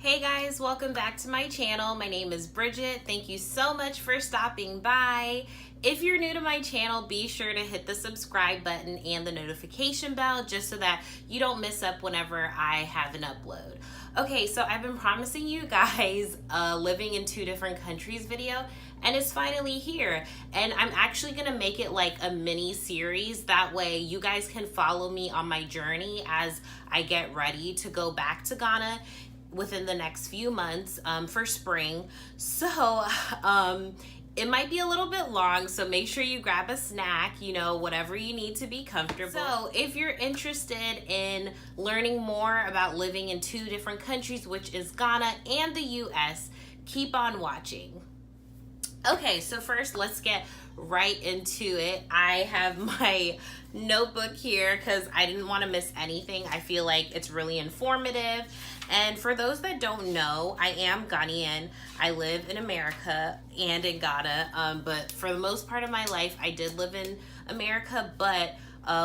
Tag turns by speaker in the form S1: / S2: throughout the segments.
S1: Hey guys, welcome back to my channel. My name is Bridget. Thank you so much for stopping by. If you're new to my channel, be sure to hit the subscribe button and the notification bell just so that you don't miss up whenever I have an upload. Okay, so I've been promising you guys a living in two different countries video, and it's finally here. And I'm actually gonna make it like a mini series. That way you guys can follow me on my journey as I get ready to go back to Ghana within the next few months for spring. So it might be a little bit long, so make sure you grab a snack, whatever you need to be comfortable. So if you're interested in learning more about living in two different countries, which is Ghana and the US, keep on watching. Okay, so first let's get right into it. I have my notebook here because I didn't want to miss anything. I feel like it's really informative. And for those that don't know, I am Ghanaian. I live in America and in Ghana, but for the most part of my life, I did live in America. But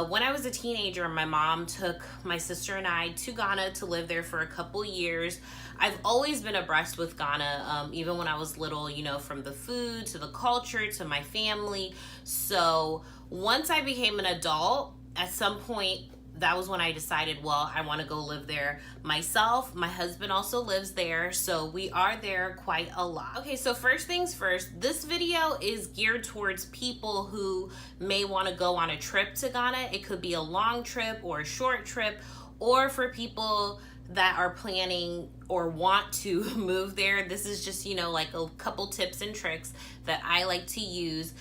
S1: when I was a teenager, my mom took my sister and I to Ghana to live there for a couple years. I've always been abreast with Ghana, even when I was little, from the food to the culture to my family. So once I became an adult, at some point, that was when I decided, well, I want to go live there myself. My husband also lives there, so we are there quite a lot. Okay, so first things first, this video is geared towards people who may want to go on a trip to Ghana. It could be a long trip or a short trip, or for people that are planning or want to move there. This is just, like a couple tips and tricks that I like to use.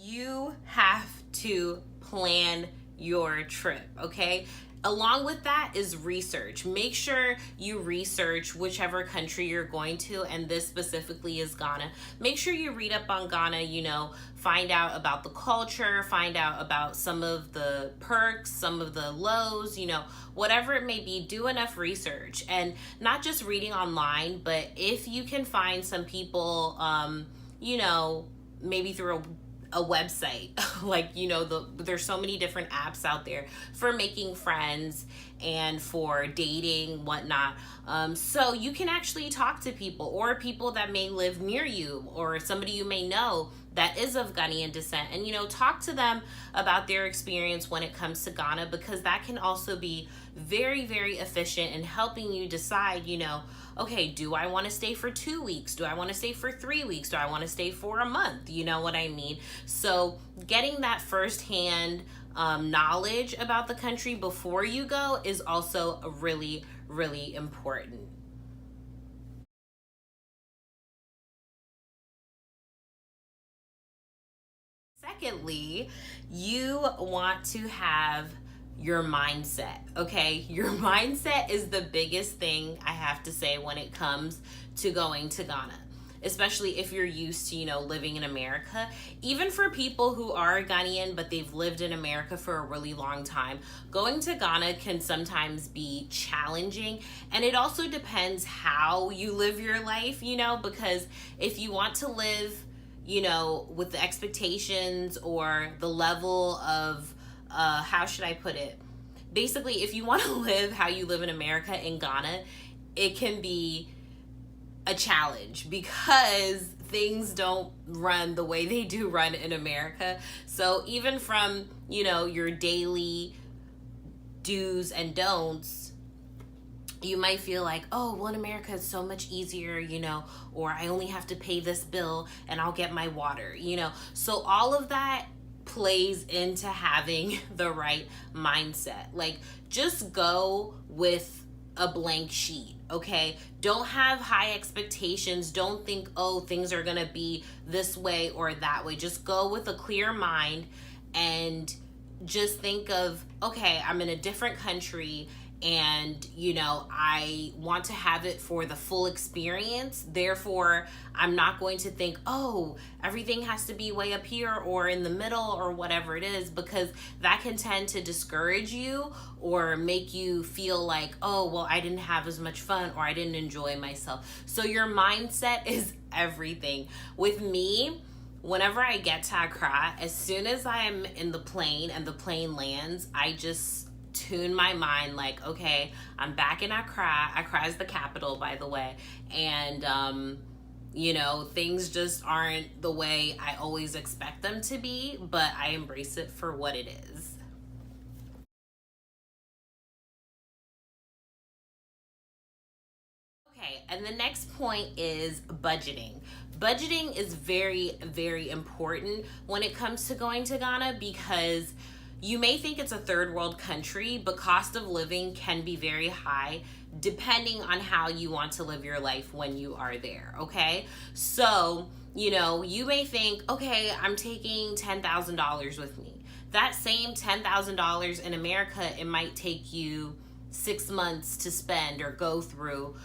S1: You have to plan your trip, okay? Along with that is research. Make sure you research whichever country you're going to, and this specifically is Ghana. Make sure you read up on Ghana, find out about the culture, find out about some of the perks, some of the lows, whatever it may be. Do enough research, and not just reading online, but if you can find some people, maybe through a website, like there's so many different apps out there for making friends and for dating, whatnot, so you can actually talk to people, or people that may live near you, or somebody you may know that is of Ghanaian descent, and talk to them about their experience when it comes to Ghana, because that can also be very, very efficient in helping you decide, okay, do I want to stay for 2 weeks? Do I want to stay for 3 weeks? Do I want to stay for a month? You know what I mean? So getting that firsthand knowledge about the country before you go is also really, really important. Secondly, you want to have your mindset, okay? Your mindset is the biggest thing, I have to say, when it comes to going to Ghana, especially if you're used to, living in America. Even for people who are Ghanaian, but they've lived in America for a really long time, going to Ghana can sometimes be challenging. And it also depends how you live your life, because if you want to live, with the expectations or the level of, how should I put it? Basically, if you want to live how you live in America in Ghana, it can be a challenge because things don't run the way they do run in America. So even from, your daily do's and don'ts, you might feel like, oh, well, in America it's so much easier, or I only have to pay this bill and I'll get my water, So all of that plays into having the right mindset. Like, just go with a blank sheet, okay? Don't have high expectations. Don't think, oh, things are gonna be this way or that way. Just go with a clear mind and just think of, okay, I'm in a different country, and I want to have it for the full experience. Therefore, I'm not going to think, oh, everything has to be way up here or in the middle or whatever it is, because that can tend to discourage you or make you feel like, oh, well, I didn't have as much fun or I didn't enjoy myself. So your mindset is everything. With me, whenever I get to Accra, as soon as I'm in the plane and the plane lands, I just tune my mind, like, okay, I'm back in Accra. Accra is the capital, by the way. And, things just aren't the way I always expect them to be, but I embrace it for what it is. Okay, and the next point is budgeting. Budgeting is very, very important when it comes to going to Ghana because you may think it's a third world country, but cost of living can be very high depending on how you want to live your life when you are there, okay? So, you may think, okay, I'm taking $10,000 with me. That same $10,000 in America, it might take you 6 months to spend or go through.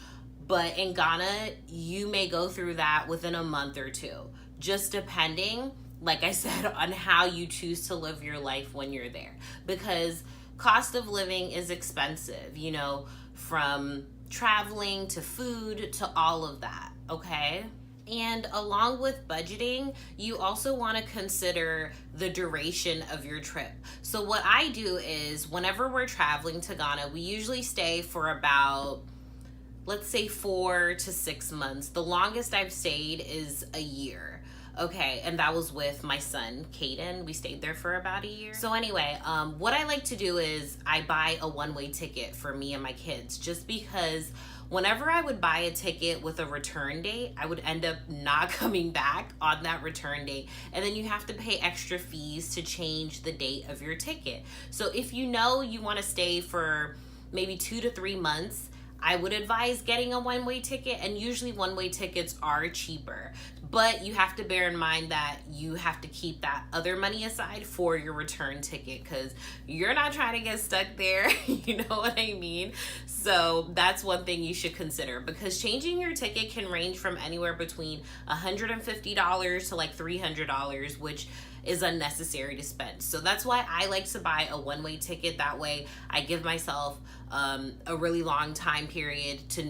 S1: But in Ghana, you may go through that within a month or two, just depending, like I said, on how you choose to live your life when you're there. Because cost of living is expensive, from traveling to food to all of that, okay? And along with budgeting, you also want to consider the duration of your trip. So, what I do is whenever we're traveling to Ghana, we usually stay for about, let's say, 4 to 6 months. The longest I've stayed is a year. Okay, and that was with my son, Caden. We stayed there for about a year. So anyway, what I like to do is I buy a one-way ticket for me and my kids, just because whenever I would buy a ticket with a return date, I would end up not coming back on that return date. And then you have to pay extra fees to change the date of your ticket. So if you want to stay for maybe 2 to 3 months, I would advise getting a one-way ticket, and usually one-way tickets are cheaper. But you have to bear in mind that you have to keep that other money aside for your return ticket because you're not trying to get stuck there. You know what I mean? So that's one thing you should consider, because changing your ticket can range from anywhere between $150 to like $300, which is unnecessary to spend. So that's why I like to buy a one-way ticket. That way I give myself a really long time period to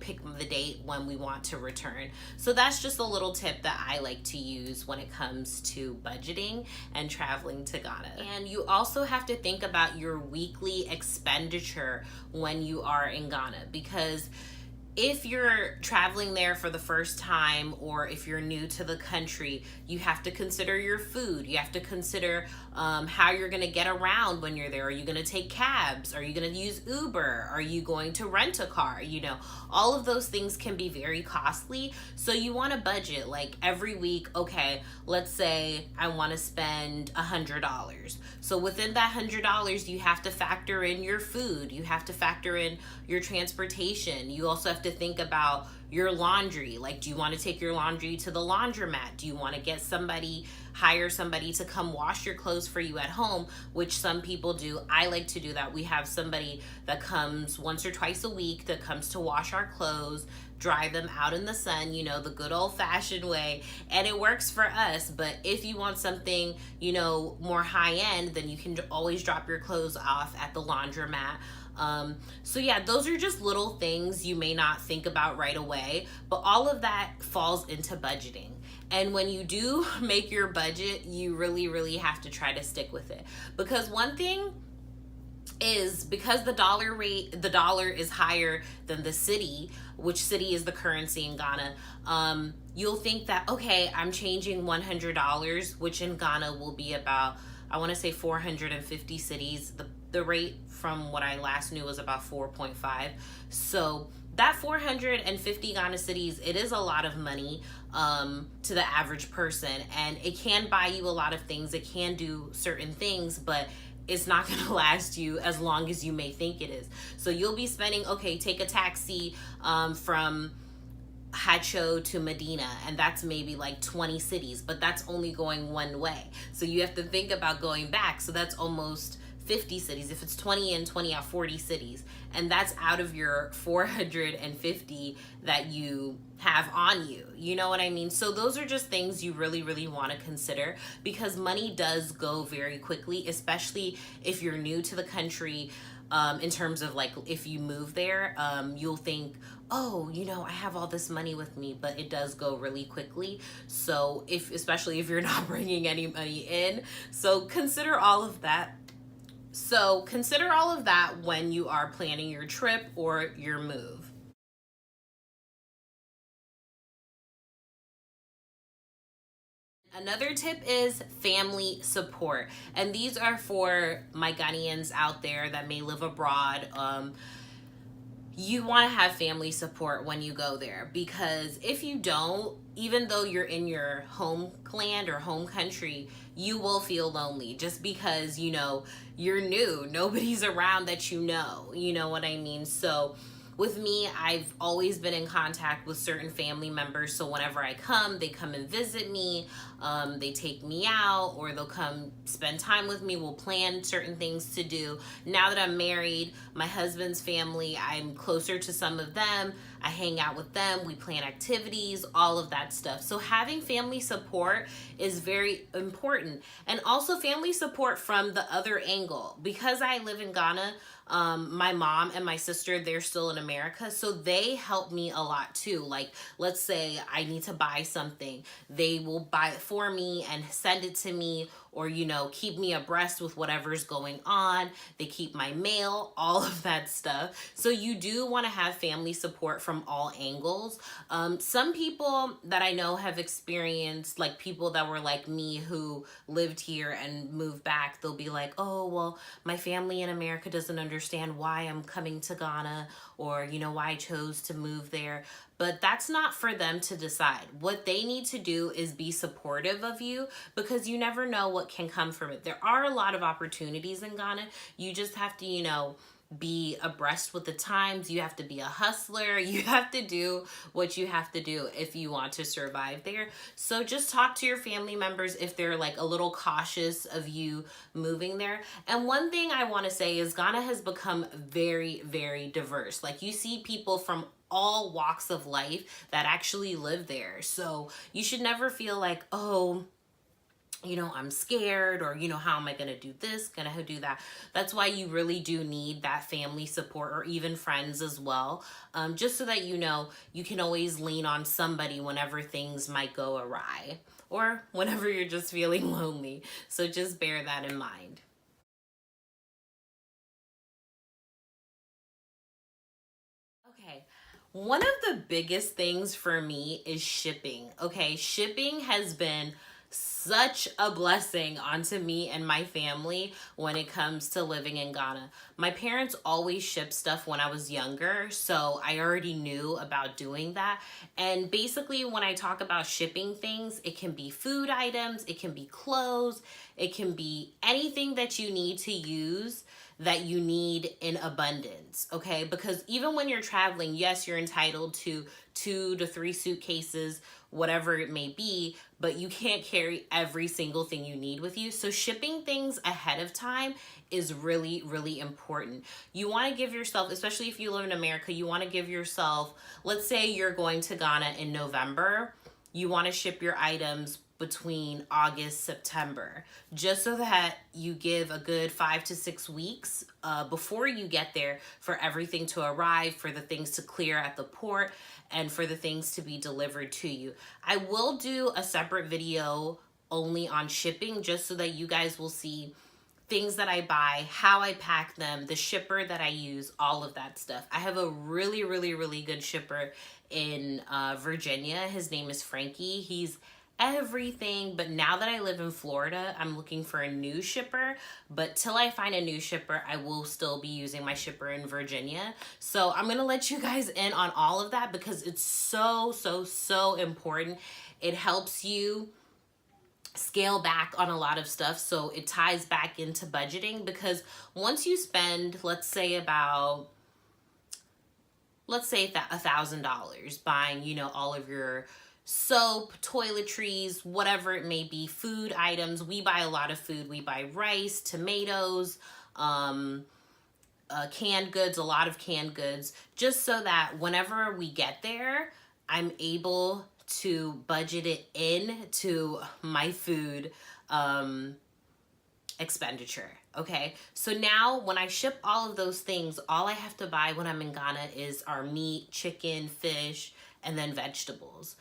S1: pick the date when we want to return. So that's just a little tip that I like to use when it comes to budgeting and traveling to Ghana. And you also have to think about your weekly expenditure when you are in Ghana, because if you're traveling there for the first time, or if you're new to the country, you have to consider your food. You have to consider how you're going to get around when you're there. Are you going to take cabs? Are you going to use Uber? Are you going to rent a car? All of those things can be very costly. So you want to budget, like every week, okay, let's say I want to spend $100. So within that $100, you have to factor in your food. You have to factor in your transportation. You also have to think about your laundry. Like, do you want to take your laundry to the laundromat? Do you want to hire somebody to come wash your clothes for you at home, which some people do. I like to do that. We have somebody that comes once or twice a week that comes to wash our clothes, dry them out in the sun, the good old fashioned way, and it works for us. But if you want something, more high end, then you can always drop your clothes off at the laundromat. So yeah, those are just little things you may not think about right away, but all of that falls into budgeting. And when you do make your budget, you really, really have to try to stick with it. Because one thing is, because the dollar is higher than the cedi, which cedi is the currency in Ghana, you'll think that, okay, I'm changing $100, which in Ghana will be about, I want to say 450 cedis. The rate from what I last knew was about 4.5. So that 450 Ghana cedis, it is a lot of money to the average person, and it can buy you a lot of things. It can do certain things, but it's not going to last you as long as you may think it is. So you'll be spending, okay, take a taxi from Hacho to Medina, and that's maybe like 20 cedis, but that's only going one way. So you have to think about going back. So that's almost 50 cedis. If it's 20 in, 20 out, 40 cedis. And that's out of your 450 that you have on you. You know what I mean? So those are just things you really, really want to consider, because money does go very quickly, especially if you're new to the country. In terms of like, if you move there, you'll think, oh, I have all this money with me, but it does go really quickly. So especially if you're not bringing any money in. So consider all of that So consider all of that when you are planning your trip or your move. Another tip is family support. And these are for my Ghanaians out there that may live abroad. You want to have family support when you go there, because if you don't, even though you're in your homeland or home country, you will feel lonely just because, you're new. Nobody's around that you know what I mean? So with me, I've always been in contact with certain family members. So whenever I come, they come and visit me. They take me out, or they'll come spend time with me. We'll plan certain things to do. Now that I'm married, my husband's family, I'm closer to some of them. I hang out with them. We plan activities, all of that stuff. So having family support is very important. And also family support from the other angle. Because I live in Ghana, my mom and my sister, they're still in America, so they help me a lot too. Like, let's say I need to buy something, they will buy it for me and send it to me, or keep me abreast with whatever's going on. They keep my mail, all of that stuff. So you do want to have family support from all angles. Some people that I know have experienced, like people that were like me who lived here and moved back, they'll be like, oh, well, my family in America doesn't understand why I'm coming to Ghana, or why I chose to move there. But that's not for them to decide. What they need to do is be supportive of you, because you never know what can come from it. There are a lot of opportunities in Ghana. You just have to, be abreast with the times. You have to be a hustler. You have to do what you have to do if you want to survive there. So just talk to your family members if they're like a little cautious of you moving there. And one thing I want to say is Ghana has become very, very diverse. Like, you see people from all walks of life that actually live there. So you should never feel like, oh, I'm scared, or, how am I going to do this, going to do that? That's why you really do need that family support, or even friends as well. Just so that, you can always lean on somebody whenever things might go awry, or whenever you're just feeling lonely. So just bear that in mind. Okay. One of the biggest things for me is shipping. Okay. Shipping has been such a blessing onto me and my family when it comes to living in Ghana. My parents always shipped stuff when I was younger, so I already knew about doing that. And basically, when I talk about shipping things, it can be food items, it can be clothes, it can be anything that you need to use that you need in abundance, okay? Because even when you're traveling, yes, you're entitled to 2 to 3 suitcases, whatever it may be, but you can't carry every single thing you need with you. So shipping things ahead of time is really, really important. You want to give yourself, especially if you live in America, you want to give yourself, let's say you're going to Ghana in November, you want to ship your items between August, September, just so that you give a good 5 to 6 weeks before you get there for everything to arrive, for the things to clear at the port, and for the things to be delivered to you. I will do a separate video only on shipping, just so that you guys will see things that I buy, how I pack them, the shipper that I use, all of that stuff. I have a really, really, really good shipper in Virginia. His name is Frankie. He's everything. But now that I live in Florida, I'm looking for a new shipper. But till I find a new shipper, I will still be using my shipper in Virginia. So I'm going to let you guys in on all of that, because it's so, so, so important. It helps you scale back on a lot of stuff, so it ties back into budgeting. Because once you spend, let's say $1,000 buying, all of your soap, toiletries, whatever it may be, food items. We buy a lot of food. We buy rice, tomatoes, canned goods, a lot of canned goods, just so that whenever we get there, I'm able to budget it in to my food expenditure. Okay, so now when I ship all of those things, all I have to buy when I'm in Ghana is our meat, chicken, fish, and then vegetables.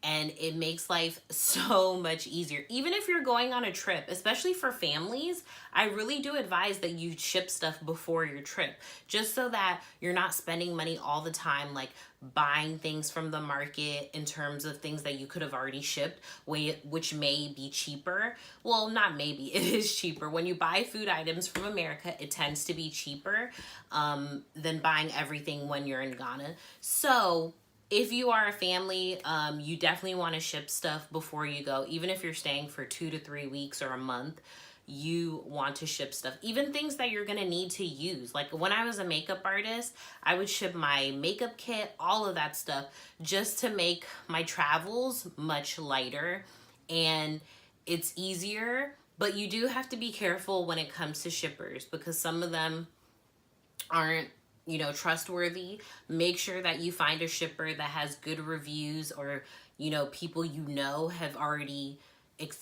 S1: and it makes life so much easier. Even if you're going on a trip, especially for families, I really do advise that you ship stuff before your trip, just so that you're not spending money all the time, like buying things from the market in terms of things that you could have already shipped, which may be cheaper. Well, not maybe, it is cheaper. When you buy food items from America, it tends to be cheaper than buying everything when you're in Ghana. So if you are a family, you definitely want to ship stuff before you go. Even if you're staying for 2 to 3 weeks or a month, you want to ship stuff. Even things that you're going to need to use. Like when I was a makeup artist, I would ship my makeup kit, all of that stuff, just to make my travels much lighter. And it's easier, but you do have to be careful when it comes to shippers, because some of them aren't, trustworthy. Make sure that you find a shipper that has good reviews, or people have already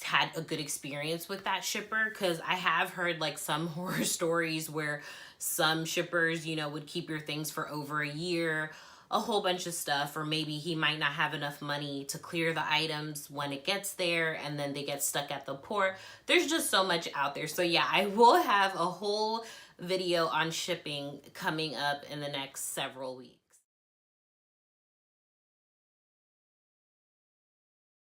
S1: had a good experience with that shipper, because I have heard like some horror stories where some shippers would keep your things for over a year, a whole bunch of stuff, or maybe he might not have enough money to clear the items when it gets there, and then they get stuck at the port. There's just so much out there. So yeah, I will have a whole video on shipping coming up in the next several weeks.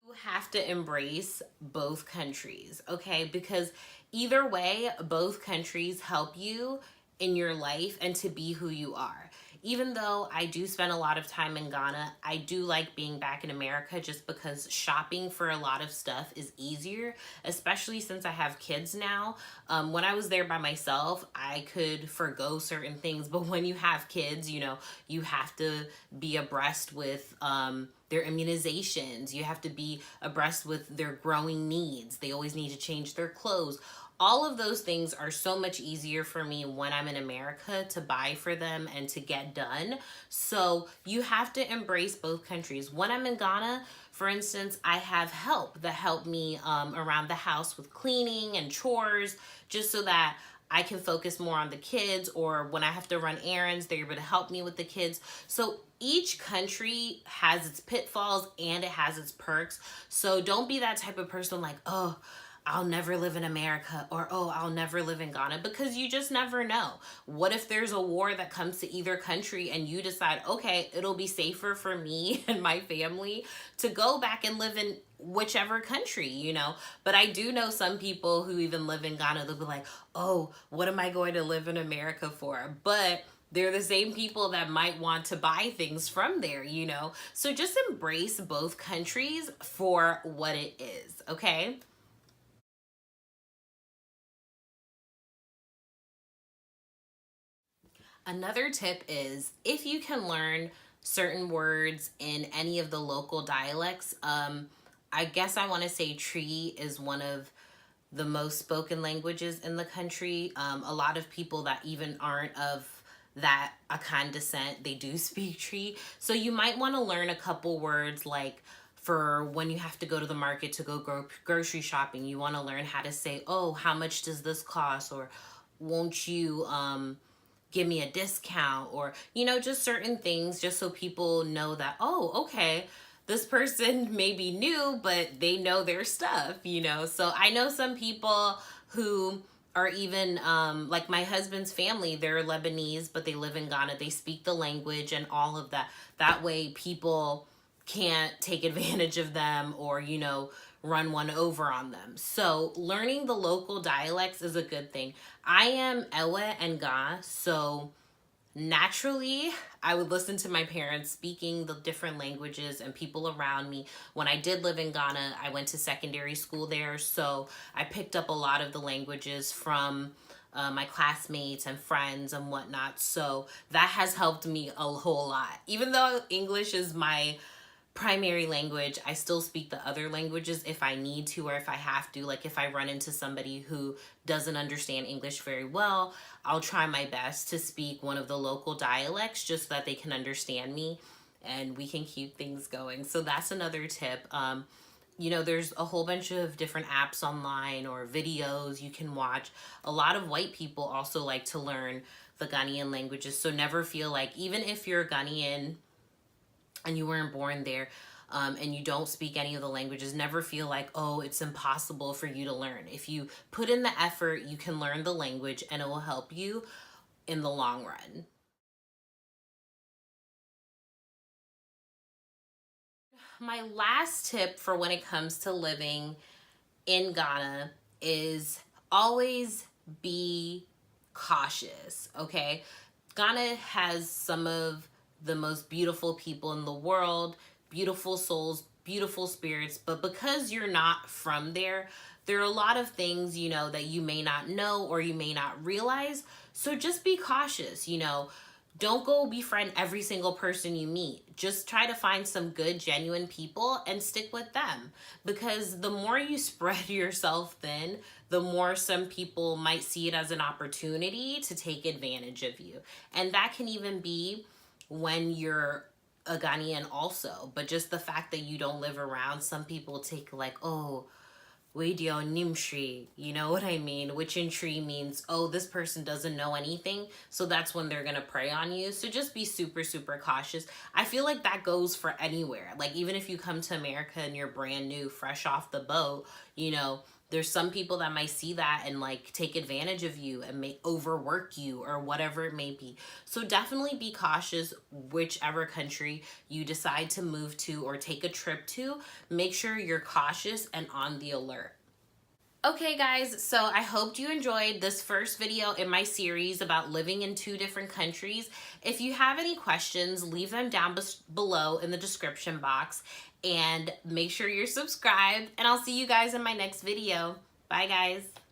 S1: You have to embrace both countries, okay? Because either way, both countries help you in your life and to be who you are. Even though I do spend a lot of time in Ghana, I do like being back in America, just because shopping for a lot of stuff is easier, especially since I have kids now. When I was there by myself, I could forgo certain things, but when you have kids, you have to be abreast with their immunizations. You have to be abreast with their growing needs. They always need to change their clothes. All of those things are so much easier for me when I'm in America to buy for them and to get done. So you have to embrace both countries. When I'm in Ghana, for instance, I have help that help me around the house with cleaning and chores, just so that I can focus more on the kids, or when I have to run errands, they're able to help me with the kids. So each country has its pitfalls and it has its perks. So don't be that type of person like, oh, I'll never live in America, or oh, I'll never live in Ghana, because you just never know. What if there's a war that comes to either country and you decide, okay, it'll be safer for me and my family to go back and live in whichever country. But I do know some people who even live in Ghana, they'll be like, oh, what am I going to live in America for? But they're the same people that might want to buy things from there. So just embrace both countries for what it is, okay? Another tip is, if you can learn certain words in any of the local dialects, I guess I want to say Tree is one of the most spoken languages in the country. A lot of people that even aren't of that Akan descent, they do speak Tree. So you might want to learn a couple words, like for when you have to go to the market to go grocery shopping, you want to learn how to say, oh, how much does this cost? Or won't you give me a discount? Or just certain things, just so people know that, oh, okay, this person may be new, but they know their stuff. So I know some people who are even like my husband's family, they're Lebanese, but they live in Ghana. They speak the language and all of that. That way people can't take advantage of them, or run one over on them. So learning the local dialects is a good thing. I am Ewe and Ga, so naturally I would listen to my parents speaking the different languages and people around me. When I did live in Ghana, I went to secondary school there, so I picked up a lot of the languages from my classmates and friends and whatnot. So that has helped me a whole lot. Even though English is my primary language, I still speak the other languages if I need to, or if I have to. Like if I run into somebody who doesn't understand English very well, I'll try my best to speak one of the local dialects, just so that they can understand me and we can keep things going. So that's another tip. There's a whole bunch of different apps online or videos you can watch. A lot of white people also like to learn the Ghanaian languages, so never feel like, even if you're Ghanaian and you weren't born there, and you don't speak any of the languages, never feel like, oh, it's impossible for you to learn. If you put in the effort, you can learn the language and it will help you in the long run. My last tip for when it comes to living in Ghana is always be cautious, okay? Ghana has some of the most beautiful people in the world, beautiful souls, beautiful spirits, but because you're not from there, there are a lot of things, that you may not know or you may not realize. So just be cautious, don't go befriend every single person you meet. Just try to find some good, genuine people and stick with them. Because the more you spread yourself thin, the more some people might see it as an opportunity to take advantage of you. And that can even be when you're a Ghanaian also. But just the fact that you don't live around, some people take like, oh, Weidio Nimshri, you know what I mean? Which in tree means, oh, this person doesn't know anything. So that's when they're going to prey on you. So just be super, super cautious. I feel like that goes for anywhere. Like even if you come to America and you're brand new, fresh off the boat, there's some people that might see that and like take advantage of you and may overwork you or whatever it may be. So definitely be cautious whichever country you decide to move to or take a trip to. Make sure you're cautious and on the alert. Okay guys, so I hope you enjoyed this first video in my series about living in 2 different countries. If you have any questions, leave them down below in the description box and make sure you're subscribed, and I'll see you guys in my next video. Bye guys.